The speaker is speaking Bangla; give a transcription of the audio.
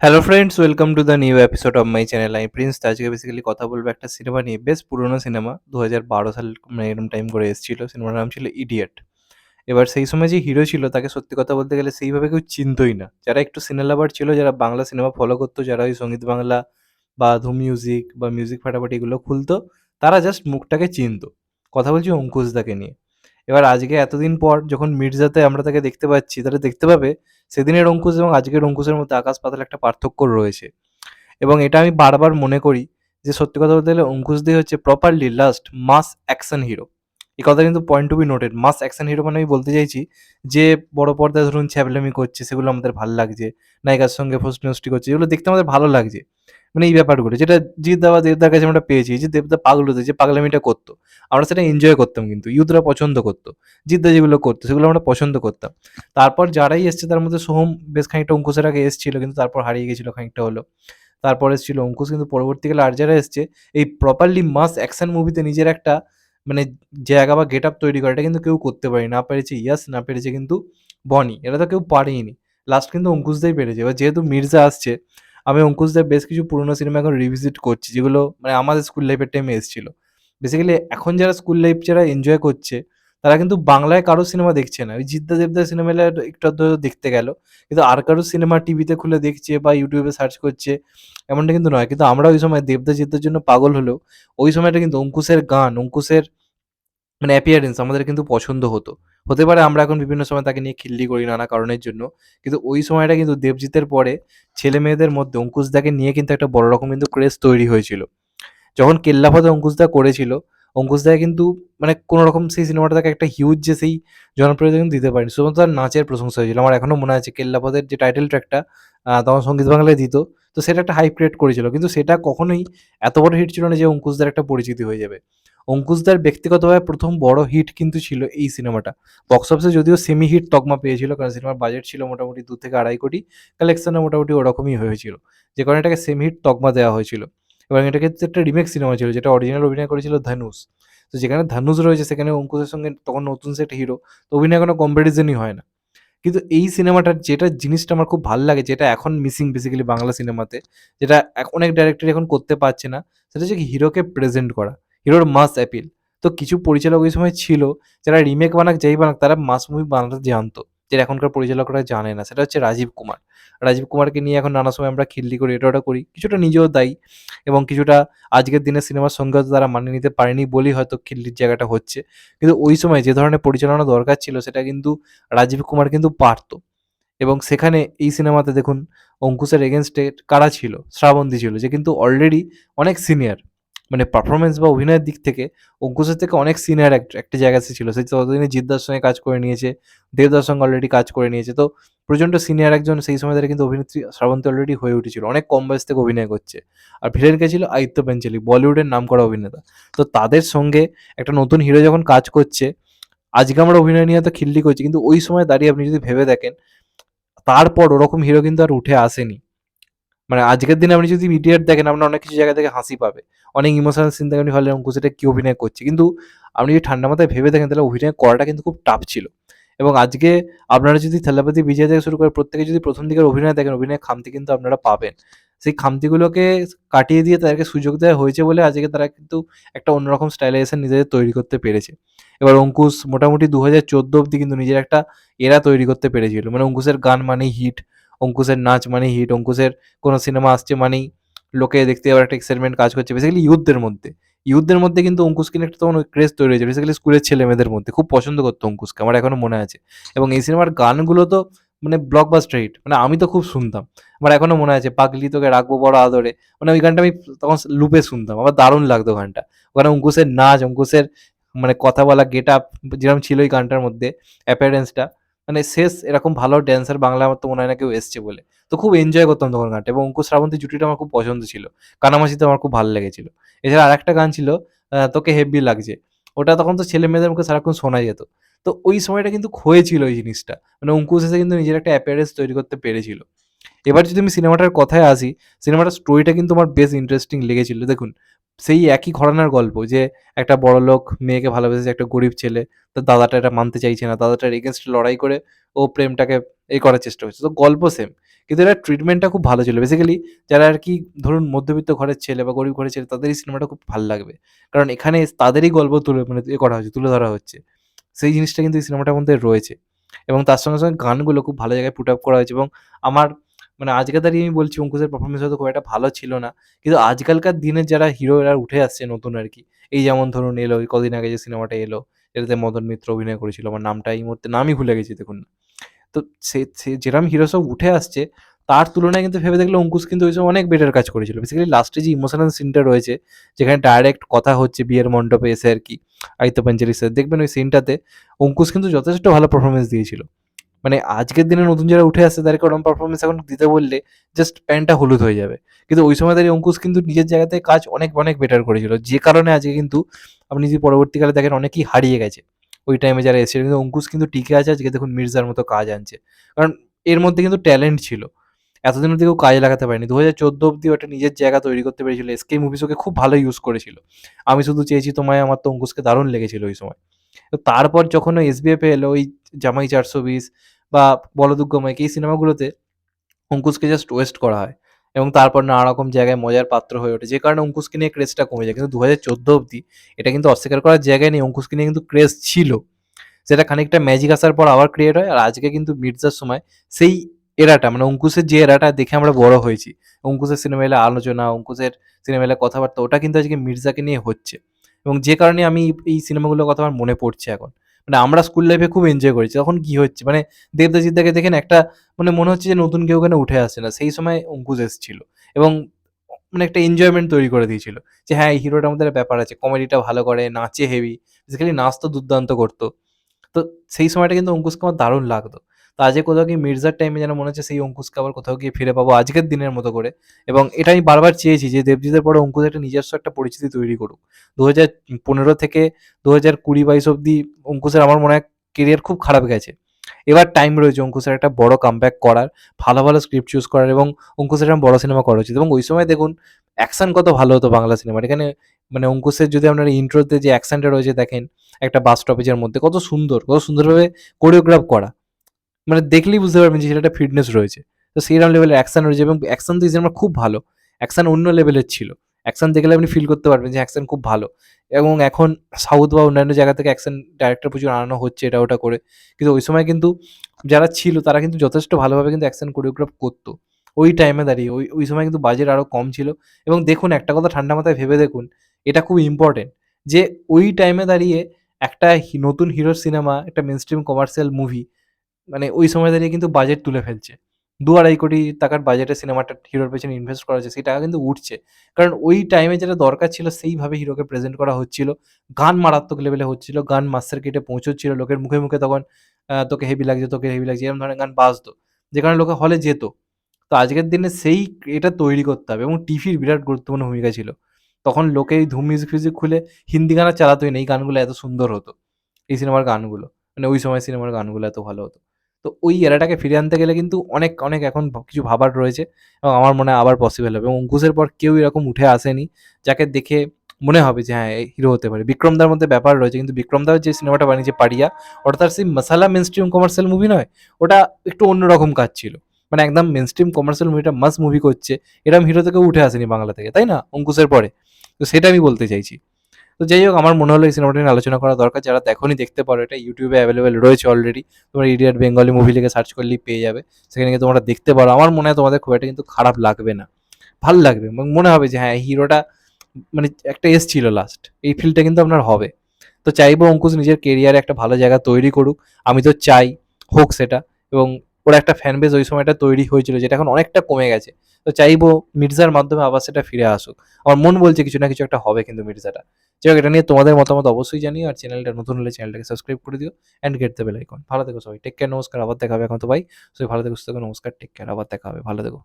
Hello friends, welcome to the new episode of my channel. আমি প্রিন্স। তো আজকে বেসিক্যালি কথা বলবো একটা সিনেমা নিয়ে, বেশ পুরোনো সিনেমা, 2012 সাল মানে এরকম টাইম করে এসেছিল। সিনেমার নাম ছিল ইডিয়েট। এবার সেই সময় যে হিরো ছিল তাকে সত্যি কথা বলতে গেলে সেইভাবে কেউ চিনতই না। যারা একটু সিনে লাভার ছিল, যারা বাংলা সিনেমা ফলো করতো, যারা ওই সঙ্গীত বাংলা বা ধুম মিউজিক বা মিউজিক ফাটাফাটি এগুলো খুলতো, তারা জাস্ট মুখটাকে চিনতো। কথা বলছি অঙ্কুশ দাকে নিয়ে। এবার আজকে এতদিন পর যখন মির্জাতে আমরা তাকে দেখতে পাচ্ছি, তাহলে দেখতে পাবে সেদিনের অঙ্কুশ এবং আজকের অঙ্কুশের মধ্যে আকাশ পাতাল একটা পার্থক্য রয়েছে। এবং এটা আমি বারবার মনে করি যে সত্যি কথা বলতে গেলে অঙ্কুশ দে হচ্ছে properly last mass action hero. এই কথা কিন্তু point to be noted. Mass action hero মানে আমি বলতে চাইছি যে বড় পর্দায় ধরুন ছ্যাবলামি করছে, সেগুলো আমাদের ভালো লাগছে। নায়িকার সঙ্গে ফষ্টি নষ্টি করছে, যেগুলো দেখতে আমাদের ভালো লাগছে। মানে এই ব্যাপারগুলো যেটা জিৎদা বা দেবদার কাছে আমরা পেয়েছি, যে দেবদা পাগল হতো, যে পাগলামিটা করতো, আমরা সেটা এনজয় করতাম, কিন্তু ইউথরা পছন্দ করতো। জিদ্দা যেগুলো করতো সেগুলো আমরা পছন্দ করতাম। তারপর যারাই এসছে তার মধ্যে সোহম বেশ খানিকটা অঙ্কুশের আগে এসেছিল, কিন্তু তারপর হারিয়ে গেছিল খানিকটা হলো। তারপর এসেছিল অঙ্কুশ, কিন্তু পরবর্তীকালে আর যারা এসছে এই প্রপারলি মাস অ্যাকশন মুভিতে নিজের একটা মানে জায়গা বা গেট আপ তৈরি করে, এটা কিন্তু কেউ করতে পারেনি। না পেরেছে ইয়াস, না পেরেছে কিন্তু বনি, এটা তো কেউ পারেইনি। লাস্ট কিন্তু অঙ্কুশদাই পেরেছে। এবার যেহেতু মির্জা আসছে, আমি অঙ্কুশদের বেশ কিছু পুরোনো সিনেমা এখন রিভিজিট করছি, যেগুলো মানে আমাদের স্কুল লাইফের টাইমে এসেছিল। বেসিক্যালি এখন যারা স্কুল লাইফ যারা এনজয় করছে, তারা কিন্তু বাংলায় কারো সিনেমা দেখছে না। ওই জিদ্দা দেবদার সিনেমা একটু আধটু দেখতে গেল, কিন্তু আর কারো সিনেমা টিভিতে খুলে দেখছে বা ইউটিউবে সার্চ করছে এমনটা কিন্তু নয়। কিন্তু আমরা ওই সময় দেবদা জিদ্দার জন্য পাগল হলেও ওই সময়টা কিন্তু অঙ্কুশের গান, অঙ্কুশের মানে অ্যাপিয়ারেন্স আমাদের কিন্তু পছন্দ হতো। হতে পারে আমরা এখন বিভিন্ন সময় তাকে নিয়ে খিল্লি করি নানা কারণের জন্য। কিন্তু ওই সময়টা কিন্তু দেবজিতের পরে ছেলে-মেয়েদের মধ্যে অঙ্কুশদাকে নিয়ে কিন্তু একটা বড় রকম কিন্তু ক্রেজ তৈরি হয়েছিল। যখন কেল্লাফতে অঙ্কুশদা করেছিল, অঙ্কুশদা কিন্তু মানে কোনো রকম সেই সিনেমাটা তাকে একটা হিউজ যে সেই জনপ্রিয়তা কিন্তু দিতে পারেনি। শুধুমাত্র তার নাচের প্রশংসা হয়েছিল। আমার এখনো মনে আছে কেল্লাফতের যে টাইটেল ট্র্যাকটা তখন সঙ্গীত বাংলায় দিত। তো সেটা একটা হাইপ ক্রিয়েট করেছিল। কিন্তু সেটা কখনোই এত বড় হিট ছিল না যে অঙ্কুশদার একটা পরিচিতি হয়ে যাবে। অঙ্কুশদার ব্যক্তিগতভাবে ১ম বড় হিট কিন্তু ছিল এই সিনেমাটা। বক্স অফিসে যদিও সেমি হিট তকমা পেয়েছিল, কারণ সিনেমার বাজেট ছিল মোটামুটি ২ থেকে ২.৫ কোটি। কালেকশনও মোটামুটি ওরকমই হয়েছিল। যে কারণে এটাকে সেমি হিট তকমা দেওয়া হয়েছিল। এবং এটা কিন্তু একটা রিমেক সিনেমা ছিল, যেটা অরিজিনাল অভিনয় করেছিল ধানুষ। তো যেখানে ধানুষ রয়েছে সেখানে অঙ্কুশের সঙ্গে তখন নতুন সেট হিরো, তো অভিনয় কোনো কম্পারিজনই হয় না। কিন্তু এই সিনেমাটার যেটা জিনিসটা আমার খুব ভাল লাগে, যেটা এখন মিসিং বেসিক্যালি বাংলা সিনেমাতে, যেটা অনেক ডাইরেক্টর এখন করতে পারছে না, সেটা হচ্ছে কি হিরোকে প্রেজেন্ট করা, হিরোর মাস অ্যাপিল। তো কিছু পরিচালক ওই সময় ছিল, যারা রিমেক বানাক যাই বানাক তারা মাস মুভি বানাতে জানতো, যেটা এখনকার পরিচালকরা জানে না। সেটা হচ্ছে রাজীব কুমার। রাজীব কুমারকে নিয়ে এখন নানা সময় আমরা খিল্লি করি, এটা ওটা করি, কিছুটা নিজেও দায়ী। এবং কিছুটা আজকের দিনের সিনেমার সঙ্গে হয়তো তারা মানিয়ে নিতে পারেনি বলেই হয়তো খিল্লির জায়গাটা হচ্ছে। কিন্তু ওই সময় যে ধরনের পরিচালনা দরকার ছিল সেটা কিন্তু রাজীব কুমার কিন্তু পারত। এবং সেখানে এই সিনেমাতে দেখুন অঙ্কুশের এগেনস্টে কারা ছিল? শ্রাবন্তী ছিল, যে কিন্তু অলরেডি অনেক সিনিয়র। মানে পারফরম্যান্স বা অভিনয়ের দিক থেকে অঙ্কুশের থেকে অনেক সিনিয়র একটা জায়গায় সে ছিল। সে ততদিনে জিদ্দার সঙ্গে কাজ করে নিয়েছে, দেবদার সঙ্গে অলরেডি কাজ করে নিয়েছে। তো প্রচণ্ড সিনিয়র একজন সেই সময় ধরে কিন্তু অভিনেত্রী শ্রাবন্তী অলরেডি হয়ে উঠেছিল। অনেক কম বয়স থেকে অভিনয় করছে। আর ভিলেন কে ছিল? আদিত্য পাঞ্চোলি, বলিউডের নামকরা অভিনেতা। তো তাদের সঙ্গে একটা নতুন হিরো যখন কাজ করছে, আজকে আমরা অভিনয় নিয়ে এত খিল্লি করছি, কিন্তু ওই সময় দাঁড়িয়ে আপনি যদি ভেবে দেখেন, তারপর ওরকম হিরো কিন্তু আর উঠে আসেনি। মানে আজকের দিনে আপনি যদি ইডিয়েট দেখেন, আপনার অনেক কিছু জায়গা থেকে হাসি পাবে। অনেক ইমোশনাল সিন থেকে আপনি ভাবলেন অঙ্কুশ এটা কি অভিনয় করছে। কিন্তু আপনি যদি ঠান্ডা মাথায় ভেবে দেখেন, তাহলে অভিনয় করাটা কিন্তু খুব টাফ ছিল। এবং আজকে আপনারা যদি থালাপতি বিজয় থেকে শুরু করে প্রত্যেকে যদি ১ম দিকের অভিনয় দেখেন, অভিনয়ের খামতি কিন্তু আপনারা পাবেন। সেই খামতিগুলোকে কাটিয়ে দিয়ে তাদেরকে সুযোগ দেওয়া হয়েছে বলে আজকে তারা কিন্তু একটা অন্যরকম স্টাইলাইজেশন নিজেদের তৈরি করতে পেরেছে। এবার অঙ্কুশ মোটামুটি ২০১৪ অব্দি কিন্তু নিজের একটা এরা তৈরি করতে পেরেছিল। মানে অঙ্কুশের গান মানেই হিট, অঙ্কুশের নাচ মানেই হিট, অঙ্কুশের কোনো সিনেমা আসছে মানেই লোকে দেখতে যাওয়ার একটা এক্সাইটমেন্ট কাজ করছে বেসিক্যালি ইয়ুথদের মধ্যে। ইয়ুথদের মধ্যে কিন্তু অঙ্কুশকে নিয়ে একটা তখন ওই ক্রেজ তৈরি হয়েছে, বেসিক্যালি স্কুলের ছেলেমেয়েদের মধ্যে খুব পছন্দ করতো অঙ্কুশকে, আমার এখনো মনে আছে। এবং এই সিনেমার গানগুলো তো মানে ব্লকবাস্টার হিট, মানে আমি তো খুব শুনতাম। আমার এখনো মনে আছে পাগলি তোকে রাখবো বড় আদরে, মানে ওই গানটা আমি তখন লুপে শুনতাম, আমার দারুণ লাগতো গানটা। ওখানে অঙ্কুশের নাচ, অঙ্কুশের মানে কথা বলা গেট আপ যেরকম ছিল ওই গানটার মধ্যে, অ্যাপিয়ারেন্সটা, মানে শেষ এরকম ভালো ড্যান্সার বাংলা আমার তো মনে হয় না কেউ এসছে বলে। তো খুব এনজয় করতাম তখন গানটা, এবং অঙ্কুশ শ্রাবন্তী জুটিটা আমার খুব পছন্দ ছিল। কানামাছিতে আমার খুব ভালো লেগেছিল। এছাড়া আরেকটা গান ছিল তোকে হেব্বি লাগছে। ওটা তখন তো ছেলে মেয়েদের মুখে সারাক্ষণ শোনা যেত। তো ওই সময়টা কিন্তু হয়েছিল ওই জিনিসটা। মানে অঙ্কুশ এসে কিন্তু নিজের একটা অ্যাপিয়ারেন্স তৈরি করতে পেরেছিল। এবার যদি আমি সিনেমাটার কথায় আসি, সিনেমাটার স্টোরিটা কিন্তু আমার বেশ ইন্টারেস্টিং লেগেছিল। দেখুন, সেই একই ঘরানার গল্প, যে একটা বড়লোক মেয়েকে ভালোবেসেছে একটা গরিব ছেলে। তার দাদাটা এটা মানতে চাইছে না। দাদাটার এগেইনস্ট লড়াই করে ও প্রেমটাকে করার চেষ্টা করছে। তো গল্প সেম। কিন্তু এটার ট্রিটমেন্টটা খুব ভালো ছিল। বেসিক্যালি যারা আরকি ধরুন মধ্যবিত্ত ঘরের ছেলে বা গরিব ঘরের ছেলে তাদের এই সিনেমাটা খুব ভাল লাগবে। কারণ এখানে তাদেরই গল্প মানে করা হয়েছে, তুলে ধরা হচ্ছে। সেই জিনিসটা কিন্তু এই সিনেমাটার মধ্যে রয়েছে এবং তার সঙ্গে গানগুলো খুব ভালো জায়গায় পুট আপ করা হয়েছে এবং আমার মানে আজকে দাঁড়িয়ে আমি বলছি অঙ্কুশের পারফরম্যান্স হয়তো খুব একটা ভালো ছিল না। কিন্তু আজকালকার দিনের যারা হিরোরা উঠে আসছে নতুন আরকি, এই যেমন ধরুন এলো এই কদিন আগে যে সিনেমাটা এলো, এটাতে মদন মিত্র অভিনয় করেছিল। আমার নামটা এই মুহূর্তে নামই ভুলে গেছি দেখুন না। তো সে সে যেরকম হিরো সব উঠে আসছে, তার তুলনায় কিন্তু ভেবে দেখলে অঙ্কুশ কিন্তু ওই সময় অনেক বেটার কাজ করেছিল। বেসিক্যালি লাস্টে যে ইমোশনাল সিনটা রয়েছে, যেখানে ডাইরেক্ট কথা হচ্ছে বিয়ের মণ্ডপে এসে আরকি, আদিত্য পাঞ্চোলি স্যার দেখবেন ওই সিনটাতে অঙ্কুশ কিন্তু যথেষ্ট ভালো পারফরম্যান্স দিয়েছিল। মানে আজকের দিনে নতুন যারা উঠে আসছে তাদেরকে ওরকম পারফরম্যান্স এখন দিতে বললে জাস্ট প্যান্টটা হলুদ হয়ে যাবে। কিন্তু ওই সময় দাঁড়িয়ে অঙ্কুশ কিন্তু নিজের জায়গা থেকে কাজ অনেক, অনেক বেটার করেছিল। যে কারণে আজকে কিন্তু আপনি যদি পরবর্তীকালে দেখেন অনেকেই হারিয়ে গেছে। ওই টাইমে যারা এসেছিল কিন্তু অঙ্কুশ কিন্তু টিকে আছে আজকে দেখুন মির্জার মতো কাজ আনছে। কারণ এর মধ্যে কিন্তু ট্যালেন্ট ছিল। এতদিন অব্দি কেউ কাজে লাগাতে পারেনি। ২০১৪ অব্দি ওটা নিজের জায়গা তৈরি করতে পেরেছিল। এসকে মুভিজ ওকে খুব ভালো ইউজ করেছিল। আমি শুধু চেয়েছি তোমায় আমার তো অঙ্কুশকে দারুণ লেগেছিল ওই সময়। তো তারপর যখন ওই এসবিএফ এ এলো ওই জামাই ৪২০ বা বলদুর্গময় এই সিনেমাগুলোতে অঙ্কুশকে জাস্ট ওয়েস্ট করা হয় এবং তারপর নানা রকম জায়গায় মজার পাত্র হয়ে ওঠে। যে কারণে অঙ্কুশকে নিয়ে ক্রেজটা কমে যায়। কিন্তু ২০১৪ অব্দি এটা কিন্তু অস্বীকার করার জায়গায় নেই, অঙ্কুশকে নিয়ে কিন্তু ক্রেজ ছিল। সেটা খানিকটা ম্যাজিক আসার পর আবার ক্রিয়েট হয়। আর আজকে কিন্তু মির্জার সময় সেই এরাটা মানে অঙ্কুশের যে এরাটা দেখে আমরা বড় হয়েছি। অঙ্কুশের সিনেমা এলে আলোচনা, অঙ্কুশের সিনেমা এলে কথাবার্তা ওটা কিন্তু আজকে মির্জাকে নিয়ে হচ্ছে। এবং যে কারণে আমি এই সিনেমাগুলোর কথা আমার মনে পড়ছে এখন। মানে আমরা স্কুল লাইফে খুব এনজয় করেছি। তখন কি হচ্ছে মানে দেবদাস দাকে দেখেন একটা মানে মনে হচ্ছে যে নতুন কেউ ওখানে উঠে আসছে না। সেই সময় অঙ্কুশ এসেছিল এবং মানে একটা এনজয়মেন্ট তৈরি করে দিয়েছিল। যে হ্যাঁ, এই হিরোটার মধ্যে একটা ব্যাপার আছে। কমেডিটা ভালো করে, নাচে হেভি। বেসিক্যালি নাচ তো দুর্দান্ত করত। তো সেই সময়টা কিন্তু অঙ্কুশকে আমার দারুণ লাগতো। তো আজকে কোথাও গিয়ে মির্জার টাইমে যেন মনে হচ্ছে সেই অঙ্কুশকে আবার কোথাও গিয়ে ফিরে পাবো আজকের দিনের মতো করে। এবং এটা আমি বারবার চেয়েছি যে দেবজিতের পরে অঙ্কুশ একটা নিজস্ব একটা পরিচিতি তৈরি করুক। ২০১৫ থেকে ২০২০-২২ অব্দি অঙ্কুশের আমার মনে হয় কেরিয়ার খুব খারাপ গেছে। এবার টাইম রয়েছে অঙ্কুশের একটা বড় কামব্যাক করার, ভালো, ভালো স্ক্রিপ্ট চুজ করার এবং অঙ্কুশের এরকম বড় সিনেমা করা উচিত। এবং ওই সময় দেখুন অ্যাকশন কত ভালো হতো বাংলা সিনেমার। এখানে মানে অঙ্কুশের যদি আপনারা ইন্ট্রোতে যে অ্যাকশনটা রয়েছে দেখেন, একটা বাস স্টপেজের মধ্যে কত সুন্দর, কত সুন্দরভাবে কোরিওগ্রাফ করা। মানে দেখলেই বুঝতে পারবেন যে ছেলেটার ফিটনেস রয়েছে। তো সেইরকম লেভেলের অ্যাকশন রয়েছে এবং অ্যাকশন তো এই সিনেমার খুব ভালো। অ্যাকশন অন্য লেভেলের ছিল। অ্যাকশন দেখলে আপনি ফিল করতে পারবেন যে অ্যাকশন খুব ভালো। এবং এখন সাউথ বা অন্যান্য জায়গা থেকে অ্যাকশন ডাইরেক্টর প্রচুর আনানো হচ্ছে এটা ওটা করে। কিন্তু ওই সময় কিন্তু যারা ছিল তারা কিন্তু যথেষ্ট ভালোভাবে কিন্তু অ্যাকশন কোরিওগ্রাফ করত। ওই টাইমে দাঁড়িয়ে ওই সময় কিন্তু বাজেট আরো কম ছিল। এবং দেখুন একটা কথা ঠান্ডা মাথায় ভেবে দেখুন, এটা খুব ইম্পোর্টেন্ট যে ওই টাইমে দাঁড়িয়ে একটা নতুন হিরোর সিনেমা, একটা মেইনস্ট্রিম কমার্শিয়াল মুভি মানে ওই সময় দাঁড়িয়ে কিন্তু বাজেট তুলে ফেলছে। ২-২.৫ কোটি টাকার বাজেটের সিনেমাটা হিরোর পেছনে ইনভেস্ট করা হচ্ছে, সেই টাকা কিন্তু উঠছে। কারণ ওই টাইমে যেটা দরকার ছিল সেইভাবে হিরোকে প্রেজেন্ট করা হচ্ছিল। গান মারাত্মক লেভেলে হচ্ছিল, গান মাস সার্কিটে পৌঁছচ্ছিল, লোকের মুখে, মুখে তখন তোকে হেভি লাগছে, তোকে হেভি লাগছে এরকম ধরনের গান বাজতো। যে কারণে লোকে হলে যেত। তো আজকের দিনে সেই এটা তৈরি করতে হবে এবং টিভির বিরাট গুরুত্বপূর্ণ ভূমিকা ছিল। তখন লোকে এই ধুম মিউজিক ফিউজিক খুলে হিন্দি গান আর চালাতই না। এই গানগুলো এত সুন্দর হতো। এই সিনেমার গানগুলো। মানে ওই সময় সিনেমার গানগুলো এত ভালো হতো। তো ওই এরাটাকে ফিরিয়ে আনতে গেলে কিন্তু অনেক, অনেক এখন কিছু ভাবার রয়েছে এবং আমার মনে হয় আবার পসিবল হবে এবং অঙ্কুশের পর কেউ এরকম উঠে আসেনি, যাকে দেখে মনে হবে যে হ্যাঁ, এই হিরো হতে পারে। বিক্রম দার মধ্যে ব্যাপার রয়েছে কিন্তু বিক্রম দাও যে সিনেমাটা বানিয়েছে 'পারিয়া' ওটা তার সেই মসালা মেইনস্ট্রিম কমার্শিয়াল মুভি নয়। ওটা একটু অন্যরকম কাজ ছিল। মানে একদম মেইনস্ট্রিম কমার্শিয়াল মুভিটা মাস মুভি করছে। এরকম হিরো তো কেউ উঠে আসেনি বাংলা থেকে, তাই না? অঙ্কুশের পরে। তো সেটা আমি বলতে চাইছি। তো যাই হোক আমার মনে হলো এই সিনেমাটা নিয়ে আলোচনা করা দরকার। যারা দেখোনি দেখতে পারো। এটা ইউটিউবে অ্যাভেলেবেল রয়েছে অলরেডি। তোমরা ইডিয়ট বেঙ্গলি মুভি লিখে সার্চ করলেই পেয়ে যাবে। সেখানে গিয়ে তোমরা দেখতে পারো। আমার মনে হয় তোমাদের খুব একটা কিন্তু খারাপ লাগবে না। ভাল লাগবে এবং মনে হবে যে হ্যাঁ, এই হিরোটা মানে একটা এসছিল লাস্ট। এই ফিলটা কিন্তু আপনার হবে। তো চাইবো অঙ্কুশ নিজের কেরিয়ারে একটা ভালো জায়গা তৈরি করুক। আমি তো চাই হোক সেটা এবং ওর একটা ফ্যান বেস ওই সময়টা তৈরি হয়েছিল যেটা এখন অনেকটা কমে গেছে। তো চাইবো মির্জার মাধ্যমে আবার সেটা ফিরে আসুক। আমার মন বলছে কিছু না কিছু একটা হবে কিন্তু মির্জাটা। যাই হোক এটা নিয়ে তোমাদের মতামত অবশ্যই জানিও। আর চ্যানেলটা নতুন হলে চ্যানেলটাকে সাবস্ক্রাইব করে দিও and get the bell icon. ভালো থেকো সবাই। টেক কেয়ার, নমস্কার। আবার দেখা হবে। এখন তো বাই। সবাই ভালো থেকো, সুস্থ থেকো। নমস্কার, টেক কেয়ার। আবার দেখা হবে। ভালো থেকো।